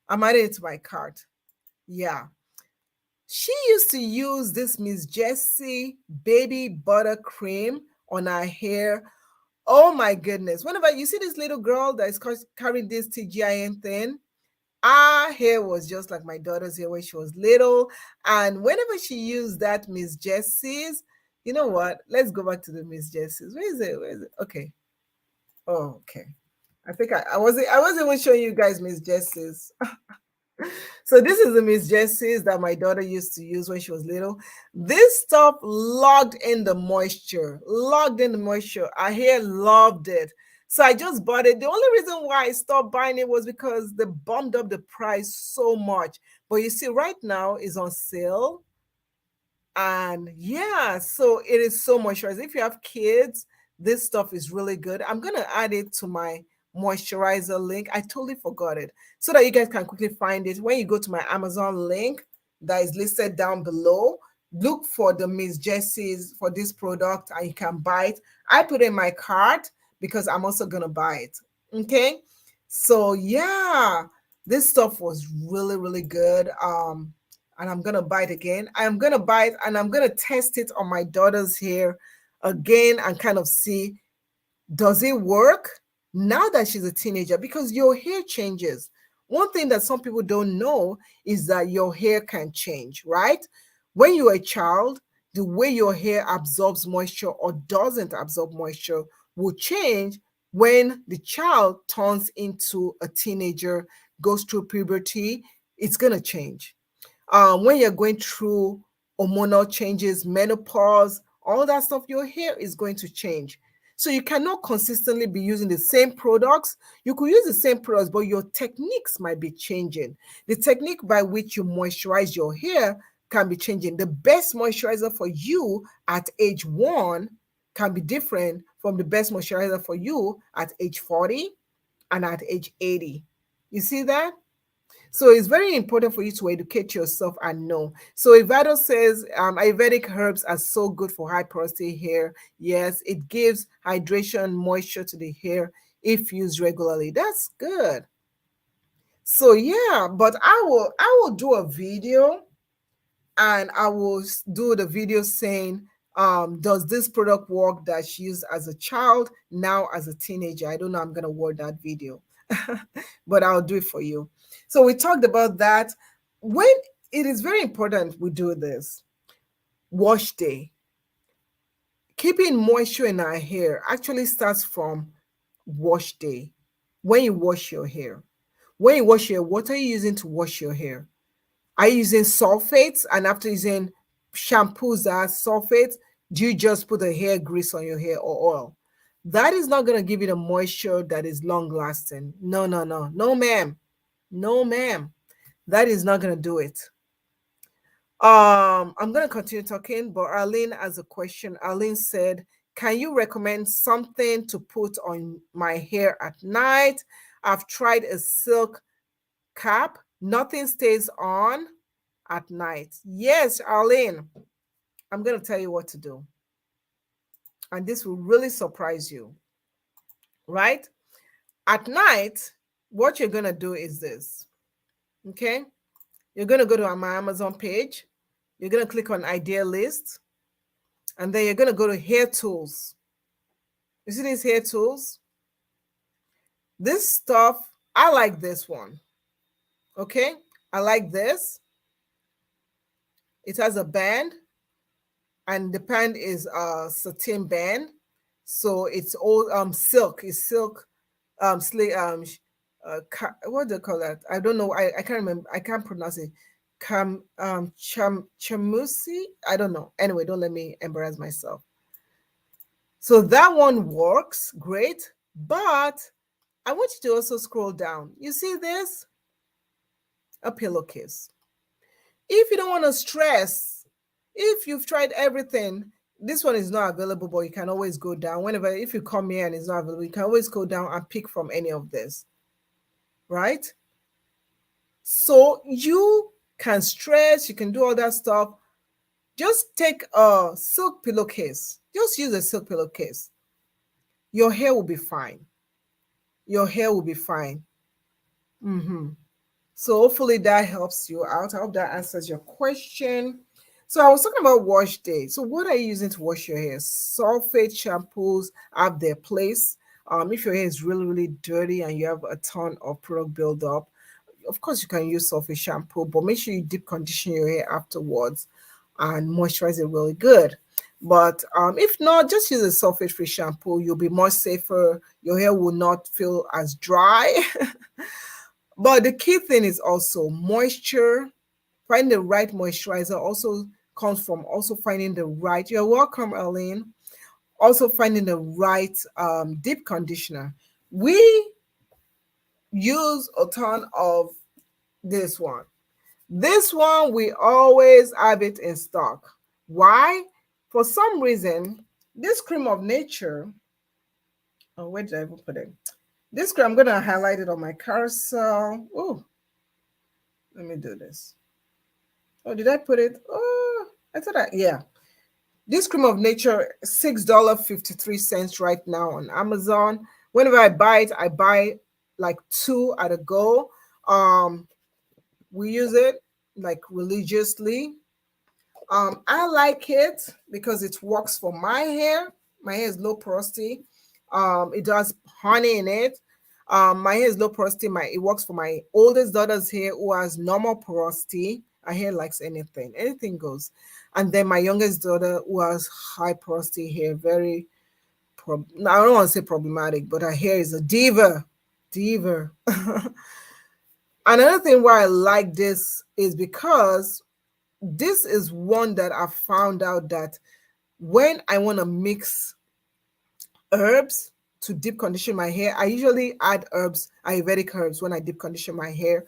I'm adding it to my cart. Yeah. She used to use this Miss Jessie baby butter cream on her hair. Oh my goodness. Whenever you see this little girl that is carrying this Tgin thing, our hair was just like my daughter's hair when she was little. And whenever she used that Miss Jessie's, you know what? Let's go back to the Miss Jessie's. Where is it? Where is it? Okay. Oh, okay. I think I wasn't even showing you guys Miss Jessie's. So this is the Miss Jessie's that my daughter used to use when she was little. This stuff logged in the moisture, logged in the moisture. Our hair loved it. So I just bought it. The only reason why I stopped buying it was because they bumped up the price so much. But you see, right now is on sale. And yeah, so it is so moisturized. If you have kids, this stuff is really good. I'm going to add it to my moisturizer link. I totally forgot it. So that you guys can quickly find it. When you go to my Amazon link that is listed down below, look for the Miss Jessie's for this product and you can buy it. I put it in my cart because I'm also going to buy it. Okay. So yeah, this stuff was really, really good. And I'm gonna buy it again. I'm gonna buy it and I'm gonna test it on my daughter's hair again and kind of see, does it work now that she's a teenager? Because your hair changes. One thing that some people don't know is that your hair can change, right? When you're a child, the way your hair absorbs moisture or doesn't absorb moisture will change when the child turns into a teenager, goes through puberty. It's gonna change. When you're going through hormonal changes, menopause, all that stuff, your hair is going to change. So you cannot consistently be using the same products. You could use the same products, but your techniques might be changing. The technique by which you moisturize your hair can be changing. The best moisturizer for you at age 1 can be different from the best moisturizer for you at age 40 and at age 80. You see that? So it's very important for you to educate yourself and know. So Ivado says Ayurvedic herbs are so good for high porosity hair. Yes, it gives hydration, moisture to the hair if used regularly. That's good. So yeah, but I will do a video and I will do the video saying, does this product work that she used as a child, now as a teenager? I don't know, I'm gonna word that video, but I'll do it for you. So we talked about that. When it is very important we do this, wash day. Keeping moisture in our hair actually starts from wash day. When you wash your hair, when you wash your hair, what are you using to wash your hair? Are you using sulfates? And after using shampoos that have sulfates, do you just put a hair grease on your hair or oil? That is not going to give you the moisture that is long lasting. No, no, no, no, ma'am. No, ma'am. That is not going to do it. I'm going to continue talking, but Arlene has a question. Arlene said, can you recommend something to put on my hair at night? I've tried a silk cap. Nothing stays on at night. Yes, Arlene, I'm going to tell you what to do. And this will really surprise you, right? At night, what you're going to do is this, okay? You're going to go to my Amazon page. You're going to click on idea list. And then you're going to go to hair tools. You see these hair tools? This stuff, I like this one. Okay? I like this. It has a band. And the band is a satin band. So it's all silk. It's silk what do they call that? I don't know. I can't remember. I can't pronounce it. Chamusi. I don't know. Anyway, don't let me embarrass myself. So that one works great, but I want you to also scroll down. You see this? a pillowcase. If you don't want to stress, if you've tried everything, this one is not available, but you can always go down. Whenever, if you come here and it's not available, you can always go down and pick from any of this, right? So you can stress, you can do all that stuff. Just take a silk pillowcase. Just use a silk pillowcase. Your hair will be fine. Your hair will be fine. So hopefully that helps you out. I hope that answers your question. So I was talking about wash day. So what are you using to wash your hair? Sulfate shampoos have their place. If your hair is really, really dirty and you have a ton of product buildup, of course you can use sulfate shampoo, but make sure you deep condition your hair afterwards and moisturize it really good. But if not, just use a sulfate-free shampoo. You'll be more safer. Your hair will not feel as dry. But the key thing is also moisture. Finding the right moisturizer also comes from also finding the right. You're welcome, Arlene. Also finding the right deep conditioner. We use a ton of this one. This one, we always have it in stock. Why? For some reason, this cream of nature, oh, where did I even put it? This cream, I'm going to highlight it on my carousel. Oh, let me do this. Oh, did I put it? Oh, I thought yeah. This cream of nature, $6.53 right now on Amazon. Whenever I buy it, I buy like 2 at a go. We use it like religiously. I like it because it works for my hair. My hair is low porosity. It does honey in it. My hair is low porosity. It works for my oldest daughter's hair who has normal porosity. Her hair likes anything. Anything goes. And then my youngest daughter who has high porosity hair, very I don't want to say problematic, but her hair is a diva. Diva. Another thing why I like this is because this is one that I found out that when I want to mix herbs to deep condition my hair, I usually add herbs, Ayurvedic herbs, when I deep condition my hair.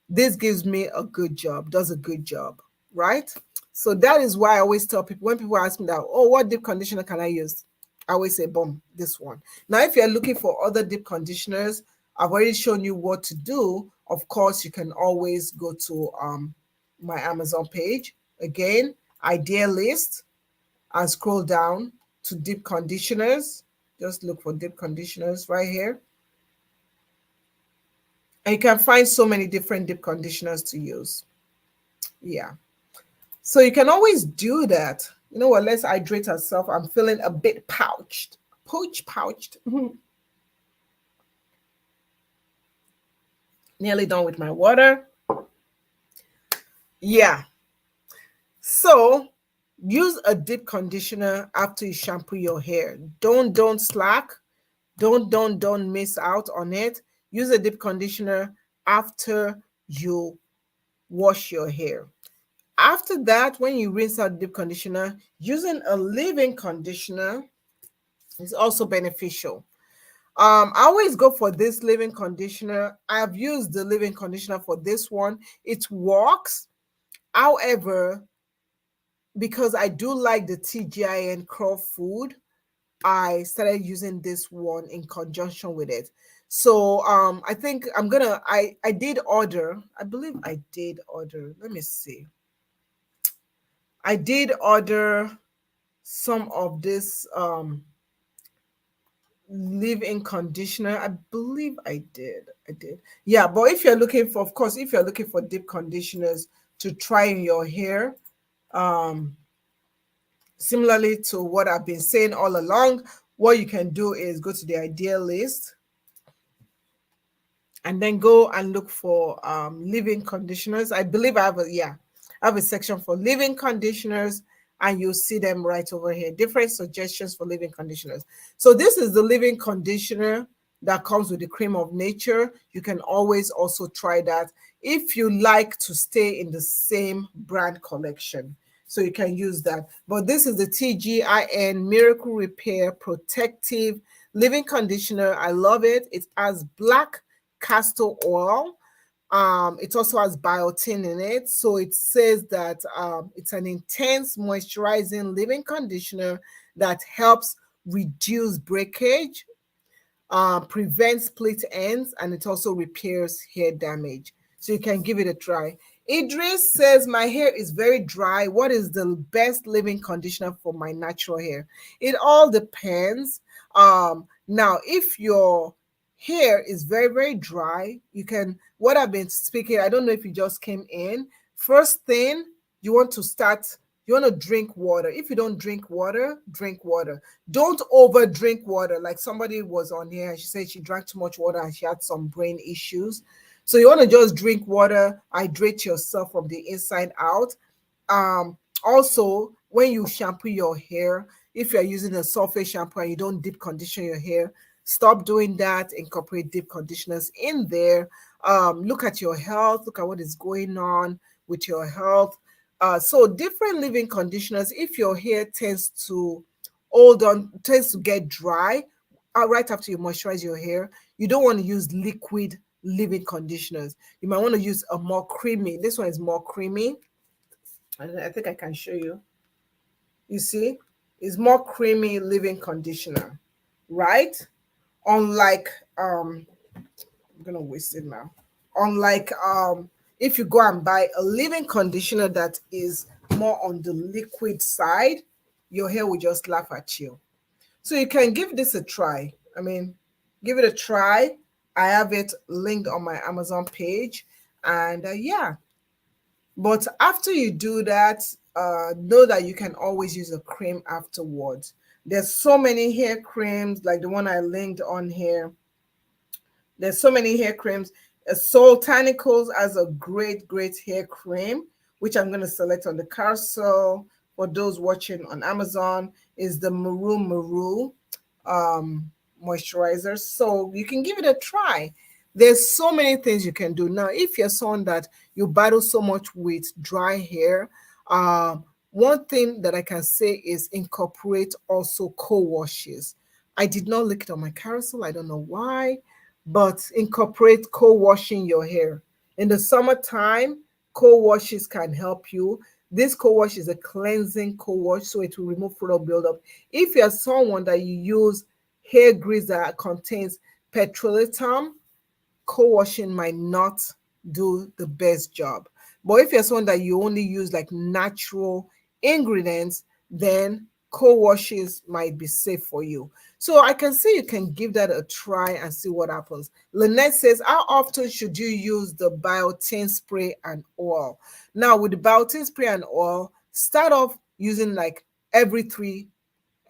This gives me a good job, does a good job, right? So that is why I always tell people, when people ask me that, oh, what deep conditioner can I use? I always say, boom, this one. Now, if you're looking for other deep conditioners, I've already shown you what to do. Of course, you can always go to my Amazon page. Again, idea list, and scroll down to deep conditioners. Just look for deep conditioners right here. And you can find so many different deep conditioners to use. Yeah. So you can always do that. You know what? Let's hydrate ourselves. I'm feeling a bit pouched. Pouched. Nearly done with my water. Yeah. So use a deep conditioner after you shampoo your hair. Don't slack. Don't miss out on it. Use a deep conditioner after you wash your hair. After that, when you rinse out deep conditioner, using a leave-in conditioner is also beneficial. I always go for this leave-in conditioner. I've used the leave-in conditioner for this one. It works. However, because I do like the Tgin curl food, I started using this one in conjunction with it. So I think I did order. I believe I did order. Let me see. I did order some of this leave-in conditioner. I believe I did. Yeah, but if you're looking for, of course, if you're looking for deep conditioners to try in your hair, similarly to what I've been saying all along, what you can do is go to the idea list and then go and look for leave-in conditioners. I believe I have a section for leave-in conditioners, and you'll see them right over here. Different suggestions for leave-in conditioners. So this is the leave-in conditioner that comes with the cream of nature. You can always also try that if you like to stay in the same brand collection. So you can use that. But this is the Tgin Miracle Repair Protective Leave-in Conditioner. I love it. It has black castor oil. It also has biotin in it. So it says that it's an intense moisturizing leave-in conditioner that helps reduce breakage, prevents split ends, and it also repairs hair damage. So you can give it a try. Idris says, my hair is very dry. What is the best leave-in conditioner for my natural hair? It all depends. Now, if your hair is very, very dry, you can, what I've been speaking, I don't know if you just came in. First thing, you want to start, you want to drink water. If you don't drink water, drink water. Don't over drink water. Like somebody was on here and she said she drank too much water and she had some brain issues. So you want to just drink water, hydrate yourself from the inside out. Also, when you shampoo your hair, if you're using a sulfate shampoo and you don't deep condition your hair, stop doing that. Incorporate deep conditioners in there. Look at your health. Look at what is going on with your health. So different leave-in conditioners. If your hair tends to tends to get dry right after you moisturize your hair, you don't want to use liquid leave-in conditioners. You might want to use a more creamy. This one is more creamy. I think I can show you. You see, it's more creamy leave-in conditioner, right? Unlike I'm gonna waste it now. Unlike if you go and buy a leave-in conditioner that is more on the liquid side, your hair will just laugh at you. So you can give this a try. I mean, give it a try. I have it linked on my Amazon page. And yeah, but after you do that, know that you can always use a cream afterwards. There's so many hair creams, like the one I linked on here. There's so many hair creams. Soultanicals has a great, great hair cream, which I'm going to select on the carousel. For those watching on Amazon, is the Maru um, moisturizer. So you can give it a try. There's so many things you can do. Now, if you're someone that you battle so much with dry hair, one thing that I can say is incorporate also co-washes. I did not link it on my carousel. I don't know why, but incorporate co-washing your hair. In the summertime, co-washes can help you. This co-wash is a cleansing co-wash, so it will remove product buildup. If you're someone that you use hair grease that contains petrolatum, co-washing might not do the best job. But if you're someone that you only use like natural ingredients, then co-washes might be safe for you. So I can say you can give that a try and see what happens. Lynette says, how often should you use the biotin spray and oil? Now with the biotin spray and oil, start off using like every three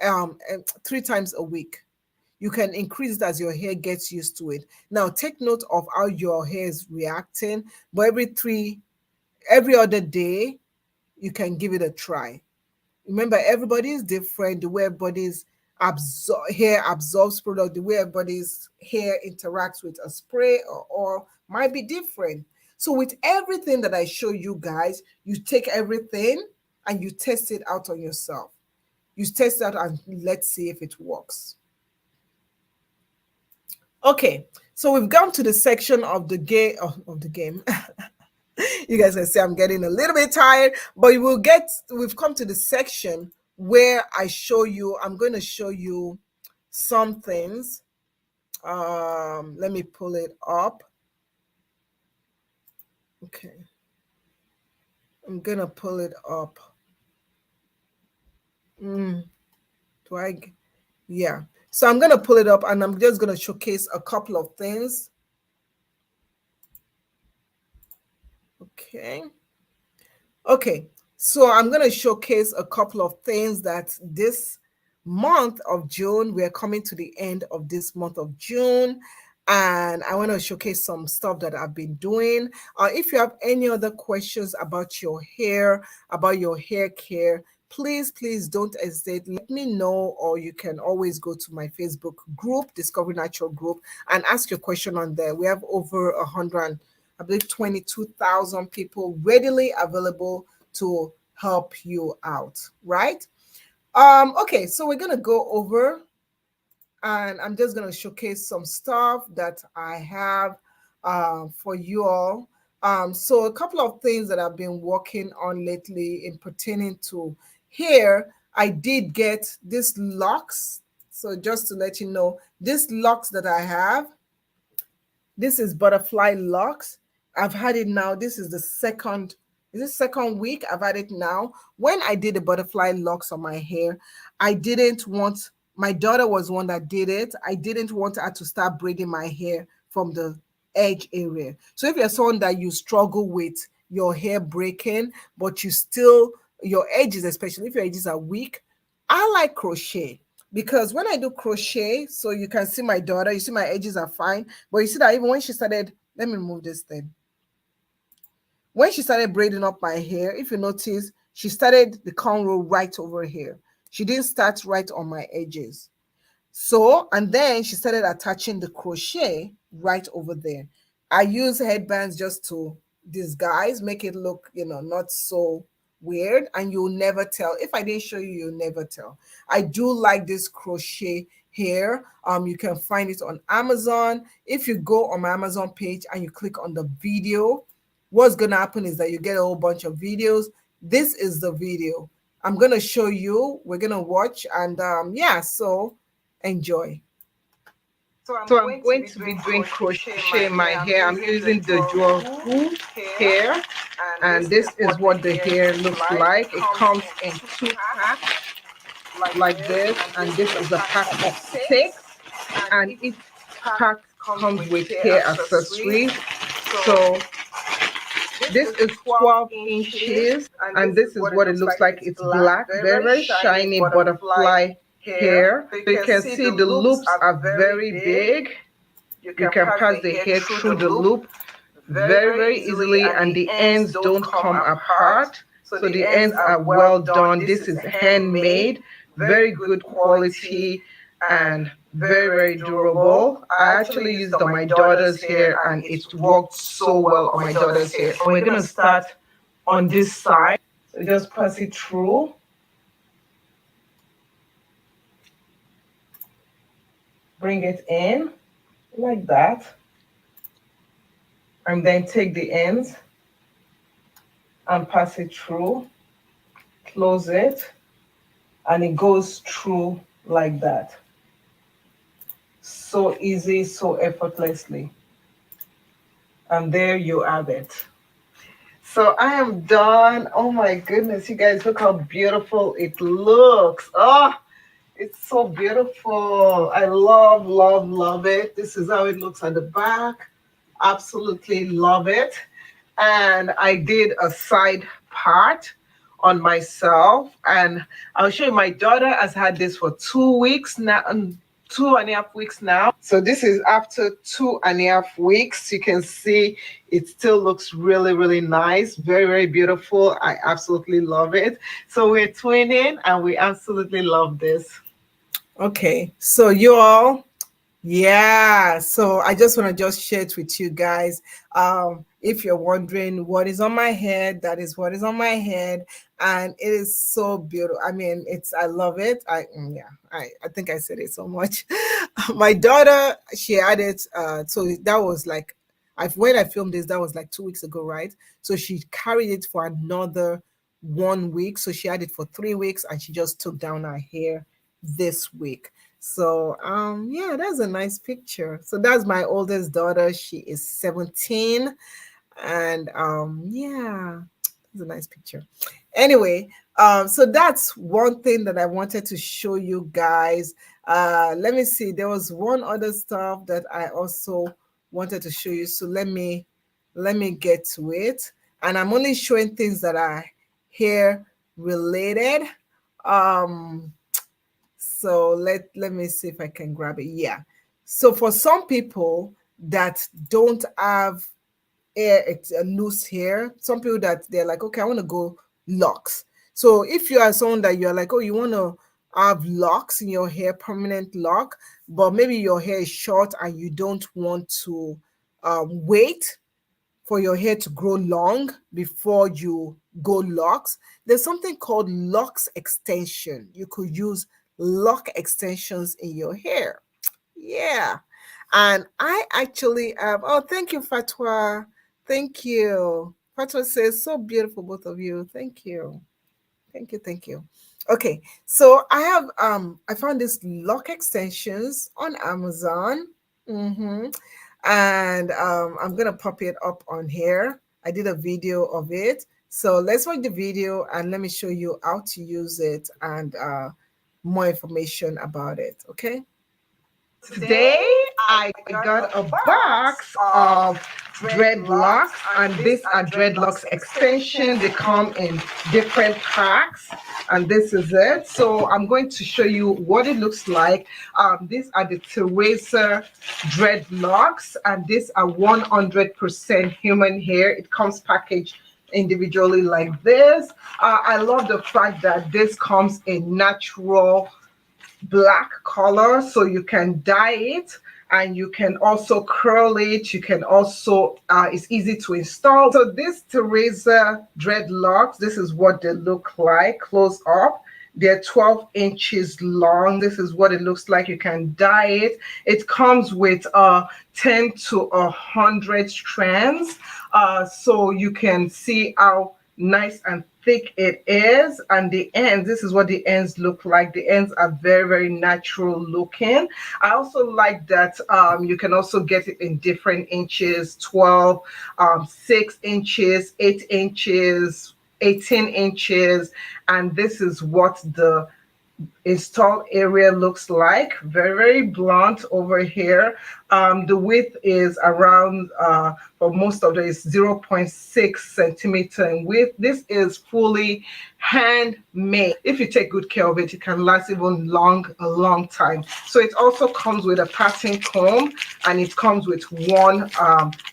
times a week. You can increase it as your hair gets used to it. Now take note of how your hair is reacting, but every other day, you can give it a try. Remember, everybody is different. The way everybody's hair absorbs product, the way everybody's hair interacts with a spray or oil might be different. So with everything that I show you guys, you take everything and you test it out on yourself. You test it out and let's see if it works. Okay, so we've gone to the section of the game of the game. You guys can see I'm getting a little bit tired, but we've come to the section where I'm going to show you some things. Let me pull it up. Okay. I'm going to pull it up. Yeah. So I'm going to pull it up and I'm just going to showcase a couple of things. Okay. Okay, so I'm going to showcase a couple of things that this month of June, we're coming to the end of this month of June, and I want to showcase some stuff that I've been doing. If you have any other questions about your hair, about your hair care, please don't hesitate. Let me know, or you can always go to my Facebook group, Discovery Natural Group, and ask your question on there. We have over 100, I believe 22,000 people readily available to help you out, right? Okay, so we're gonna go over and I'm just gonna showcase some stuff that I have for you all. So a couple of things that I've been working on lately in pertaining to hair, I did get this locks. So just to let you know, this locks that I have, this is butterfly locks. I've had it now. This is the second, is this second week I've had it now. When I did the butterfly locks on my hair, I didn't want, my daughter was one that did it. I didn't want her to start braiding my hair from the edge area. So if you're someone that you struggle with your hair breaking, but you still, your edges, especially if your edges are weak, I like crochet because when I do crochet, so you can see my daughter, you see my edges are fine, but you see that even when she started, let me remove this thing. When she started braiding up my hair, if you notice, she started the cornrow right over here. She didn't start right on my edges. So, and then she started attaching the crochet right over there. I use headbands just to disguise, make it look, not so weird, and you'll never tell. If I didn't show you, you'll never tell. I do like this crochet here. You can find it on Amazon. If you go on my Amazon page and you click on the video, what's gonna happen is that you get a whole bunch of videos. This is the video. I'm gonna show you, we're gonna watch, and yeah, so enjoy. So So I'm I'm going going to to be be doing doing crochet my crochet in my hair. I'm hair. I'm using the using the dual dual hoop hoop hair, hair, and and this this is is what the what the hair hair looks looks like. It like. It comes comes in in two two packs packs like like this, this, and and this this is a is a pack pack of of 6, six, and and each each pack pack comes comes with with hair hair accessories. accessories. So So this this is is 12 12 inches, inches, and and this is this is what it what it looks looks like. like. It's It's black, black, very, very, very very shiny shiny butterfly butterfly hair. hair. So you So you can can see the see the loops loops are are very very big. big. You You can can pass the pass the hair hair through the through the loop loop very, very, very very easily, easily, and and the the ends ends don't don't come come apart. apart. So So the the ends ends are are well well done. done. This This is is handmade, handmade, very very good good quality, quality, and and very, very, very very durable. durable. I I actually actually used it used on it on my my daughter's daughter's hair, hair, and and it's it worked worked so so well well on on my my daughter's daughter's hair. hair. And And we're we're gonna gonna start start on on this this side. side. So So just just pass pass it it through through, bring it in like that, and then take the ends and pass it through, close it, and it goes through like that. So easy, so effortlessly. And there you have it. So I am done. Oh my goodness, you guys, look how beautiful it looks. Oh, it's so beautiful. I love, love, love it. This is how it looks at the back. Absolutely love it. And I did a side part on myself, and I'll show you. My daughter has had this for 2 weeks now, 2.5 weeks now. So this is after 2.5 weeks. You can see it still looks really, really nice. Very, very beautiful. I absolutely love it. So we're twinning and we absolutely love this. Okay, so you all, yeah, so I just want to just share it with you guys. If you're wondering what is on my head, that is what is on my head, and it is so beautiful. I mean, I love it. Yeah, I think I said it so much. My daughter, she had it. So that was like, when I filmed this, that was like 2 weeks ago, right? So she carried it for another 1 week. So she had it for 3 weeks, and she just took down her hair this week. So yeah, that's a nice picture. So that's my oldest daughter. She is 17. And yeah, it's a nice picture. Anyway, so that's one thing that I wanted to show you guys. Let me see. There was one other stuff that I also wanted to show you. So let me get to it. And I'm only showing things that are hair related. Um so let me see if I can grab it. Yeah. So for some people that don't have hair, it's a loose hair, some people that they're like, okay, I want to go locks. So if you are someone that you're like, oh, you want to have locks in your hair, permanent lock, but maybe your hair is short and you don't want to wait for your hair to grow long before you go locks, there's something called locks extension. You could use lock extensions in your hair. Yeah. And I actually have, oh, thank you, Fatwa. Thank you. Fatwa says, so beautiful, both of you. Thank you. Thank you. Thank you. Okay, so I found this lock extensions on Amazon. Mm-hmm. And I'm gonna pop it up on here. I did a video of it. So let's watch the video and let me show you how to use it and more information about it. Okay. Today I got a box of dreadlocks, and these are dreadlocks extension. They come in different packs, and this is it. So I'm going to show you what it looks like. These are the Teresa dreadlocks, and these are 100% human hair. It comes packaged individually like this. I love the fact that this comes in natural black color, so you can dye it and you can also curl it. You can also it's easy to install. So this Teresa dreadlocks, this is what they look like close up. They're 12 inches long. This is what it looks like. You can dye it. It comes with 10 to 100 strands, so you can see how nice and thick it is. And the ends, this is what the ends look like. The ends are very, very natural looking. I also like that you can also get it in different inches: 12, 6 inches, 8 inches, 18 inches. And this is what the install area looks like. Very, very blunt over here. The width is around for most of it is 0.6 centimeter in width. This is fully handmade. If you take good care of it, it can last even a long time. So it also comes with a pattern comb, and it comes with one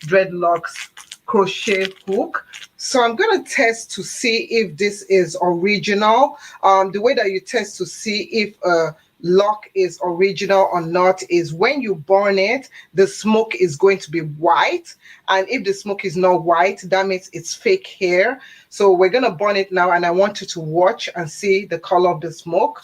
dreadlocks crochet hook. So I'm going to test to see if this is original. The way that you test to see if a lock is original or not is when you burn it, the smoke is going to be white. And if the smoke is not white, that means it's fake hair. So we're going to burn it now, and I want you to watch and see the color of the smoke.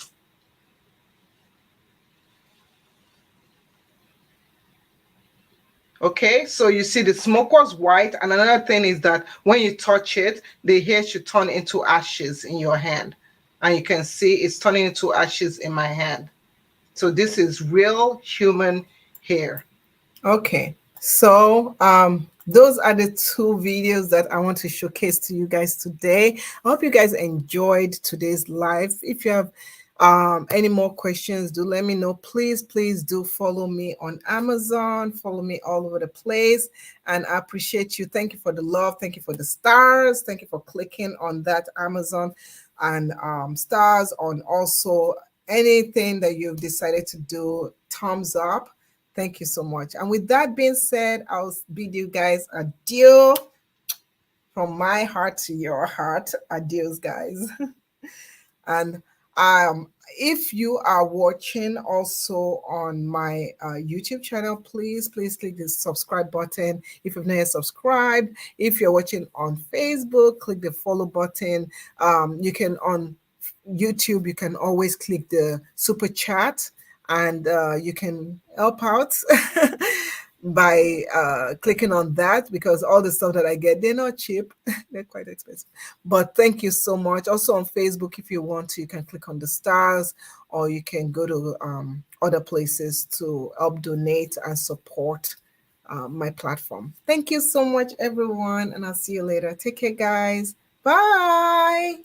Okay, so you see the smoke was white. And another thing is that when you touch it, the hair should turn into ashes in your hand. And you can see it's turning into ashes in my hand. So this is real human hair. Okay, so those are the two videos that I want to showcase to you guys today. I hope you guys enjoyed today's live. If you have any more questions, do let me know. Please do follow me on Amazon, follow me all over the place, and I appreciate you. Thank you for the love, thank you for the stars, thank you for clicking on that Amazon and stars, on also anything that you've decided to do. Thumbs up. Thank you so much. And with that being said, I'll bid you guys adieu from my heart to your heart. Adios, guys. And if you are watching also on my YouTube channel, please click the subscribe button if you've not yet subscribed. If you're watching on Facebook, click the follow button. You can on YouTube, you can always click the super chat, and you can help out by clicking on that, because all the stuff that I get, they're not cheap. They're quite expensive. But thank you so much. Also on Facebook, if you want to, you can click on the stars, or you can go to other places to help donate and support my platform. Thank you so much, everyone, and I'll see you later. Take care, guys. Bye.